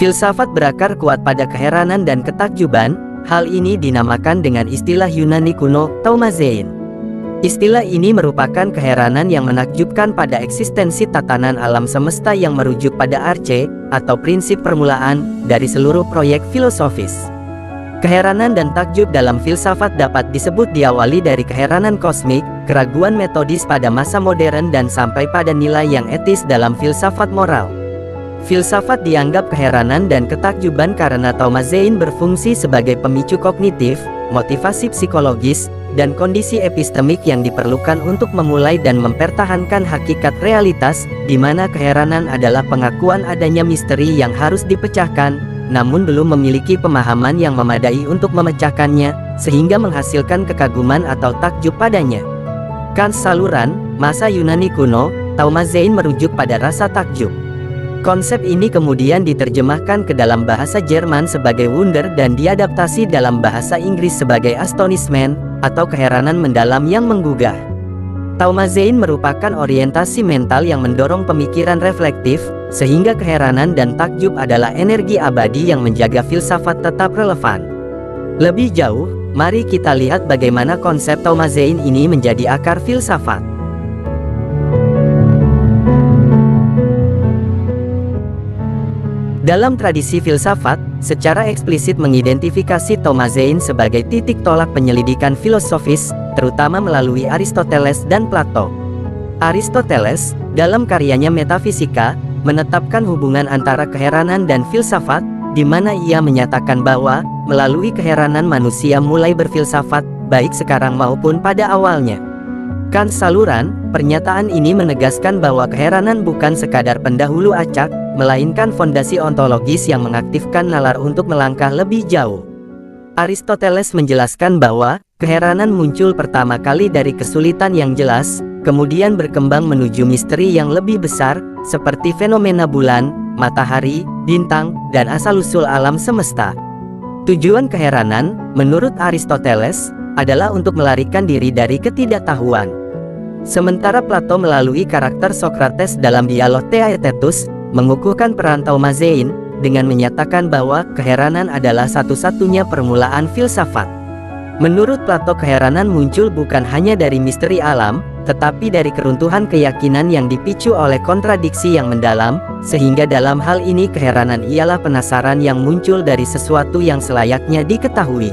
Filsafat berakar kuat pada keheranan dan ketakjuban. Hal ini dinamakan dengan istilah Yunani kuno, thaumazein. Istilah ini merupakan keheranan yang menakjubkan pada eksistensi tatanan alam semesta yang merujuk pada arche, atau prinsip permulaan, dari seluruh proyek filosofis. Keheranan dan takjub dalam filsafat dapat disebut diawali dari keheranan kosmik, keraguan metodis pada masa modern dan sampai pada nilai yang etis dalam filsafat moral. Filsafat dianggap keheranan dan ketakjuban karena thaumazein berfungsi sebagai pemicu kognitif, motivasi psikologis, dan kondisi epistemik yang diperlukan untuk memulai dan mempertahankan hakikat realitas, di mana keheranan adalah pengakuan adanya misteri yang harus dipecahkan, namun belum memiliki pemahaman yang memadai untuk memecahkannya, sehingga menghasilkan kekaguman atau takjub padanya. Kant saluran, masa Yunani kuno, thaumazein merujuk pada rasa takjub. Konsep ini kemudian diterjemahkan ke dalam bahasa Jerman sebagai Wunder dan diadaptasi dalam bahasa Inggris sebagai astonishment, atau keheranan mendalam yang menggugah. Thaumazein merupakan orientasi mental yang mendorong pemikiran reflektif, sehingga keheranan dan takjub adalah energi abadi yang menjaga filsafat tetap relevan. Lebih jauh, mari kita lihat bagaimana konsep thaumazein ini menjadi akar filsafat. Dalam tradisi filsafat, secara eksplisit mengidentifikasi thaumazein sebagai titik tolak penyelidikan filosofis, terutama melalui Aristoteles dan Plato. Aristoteles, dalam karyanya Metafisika, menetapkan hubungan antara keheranan dan filsafat, di mana ia menyatakan bahwa, melalui keheranan manusia mulai berfilsafat, baik sekarang maupun pada awalnya. Kant saluran, pernyataan ini menegaskan bahwa keheranan bukan sekadar pendahulu acak, melainkan fondasi ontologis yang mengaktifkan nalar untuk melangkah lebih jauh. Aristoteles menjelaskan bahwa, keheranan muncul pertama kali dari kesulitan yang jelas, kemudian berkembang menuju misteri yang lebih besar, seperti fenomena bulan, matahari, bintang, dan asal-usul alam semesta. Tujuan keheranan, menurut Aristoteles, adalah untuk melarikan diri dari ketidaktahuan. Sementara Plato melalui karakter Socrates dalam dialog Theaetetus, mengukuhkan peran thaumazein, dengan menyatakan bahwa keheranan adalah satu-satunya permulaan filsafat. Menurut Plato keheranan muncul bukan hanya dari misteri alam, tetapi dari keruntuhan keyakinan yang dipicu oleh kontradiksi yang mendalam, sehingga dalam hal ini keheranan ialah penasaran yang muncul dari sesuatu yang selayaknya diketahui.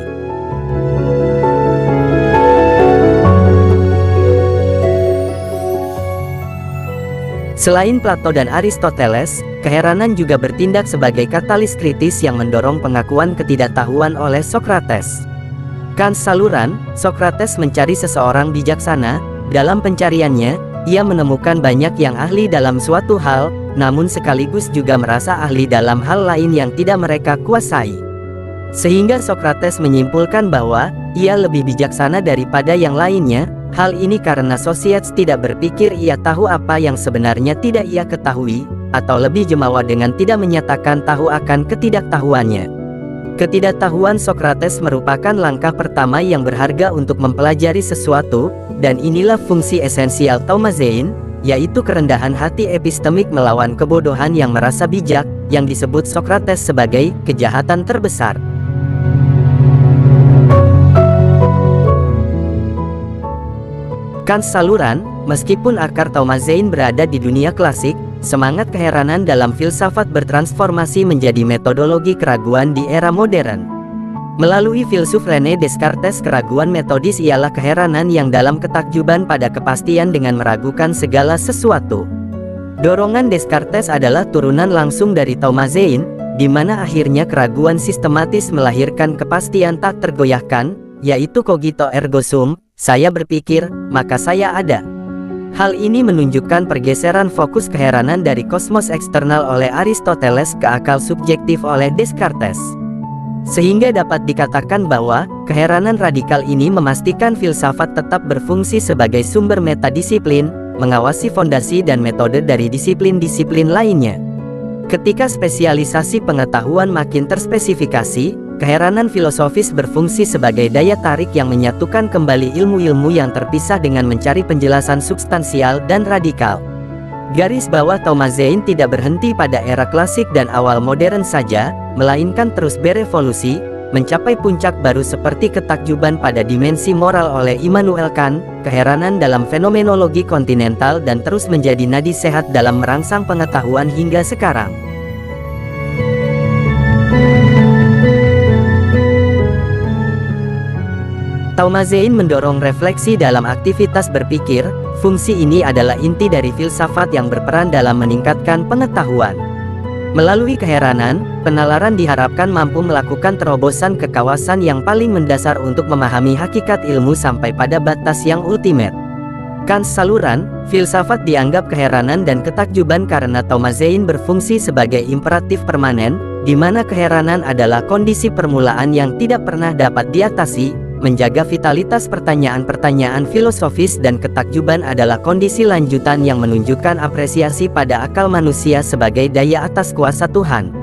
Selain Plato dan Aristoteles, keheranan juga bertindak sebagai katalis kritis yang mendorong pengakuan ketidaktahuan oleh Socrates. Kant saluran, Socrates mencari seseorang bijaksana. Dalam pencariannya, ia menemukan banyak yang ahli dalam suatu hal, namun sekaligus juga merasa ahli dalam hal lain yang tidak mereka kuasai. Sehingga Socrates menyimpulkan bahwa, ia lebih bijaksana daripada yang lainnya. Hal ini karena Socrates tidak berpikir ia tahu apa yang sebenarnya tidak ia ketahui, atau lebih jemawa dengan tidak menyatakan tahu akan ketidaktahuannya. Ketidaktahuan Socrates merupakan langkah pertama yang berharga untuk mempelajari sesuatu, dan inilah fungsi esensial thaumazein, yaitu kerendahan hati epistemik melawan kebodohan yang merasa bijak, yang disebut Socrates sebagai kejahatan terbesar. Kant saluran, meskipun akar thaumazein berada di dunia klasik, semangat keheranan dalam filsafat bertransformasi menjadi metodologi keraguan di era modern. Melalui filsuf René Descartes, keraguan metodis ialah keheranan yang dalam ketakjuban pada kepastian dengan meragukan segala sesuatu. Dorongan Descartes adalah turunan langsung dari thaumazein, di mana akhirnya keraguan sistematis melahirkan kepastian tak tergoyahkan, yaitu cogito ergo sum, saya berpikir, maka saya ada. Hal ini menunjukkan pergeseran fokus keheranan dari kosmos eksternal oleh Aristoteles ke akal subjektif oleh Descartes. Sehingga dapat dikatakan bahwa, keheranan radikal ini memastikan filsafat tetap berfungsi sebagai sumber metadisiplin, mengawasi fondasi dan metode dari disiplin-disiplin lainnya. Ketika spesialisasi pengetahuan makin terspesifikasi, keheranan filosofis berfungsi sebagai daya tarik yang menyatukan kembali ilmu-ilmu yang terpisah dengan mencari penjelasan substansial dan radikal. Garis bawah Taumazein tidak berhenti pada era klasik dan awal modern saja, melainkan terus berevolusi, mencapai puncak baru seperti ketakjuban pada dimensi moral oleh Immanuel Kant, keheranan dalam fenomenologi kontinental dan terus menjadi nadi sehat dalam merangsang pengetahuan hingga sekarang. Taumazein mendorong refleksi dalam aktivitas berpikir. Fungsi ini adalah inti dari filsafat yang berperan dalam meningkatkan pengetahuan. Melalui keheranan, penalaran diharapkan mampu melakukan terobosan ke kawasan yang paling mendasar untuk memahami hakikat ilmu sampai pada batas yang ultimate. Kant saluran, filsafat dianggap keheranan dan ketakjuban karena Taumazein berfungsi sebagai imperatif permanen, di mana keheranan adalah kondisi permulaan yang tidak pernah dapat diatasi, menjaga vitalitas pertanyaan-pertanyaan filosofis, dan ketakjuban adalah kondisi lanjutan yang menunjukkan apresiasi pada akal manusia sebagai daya atas kuasa Tuhan.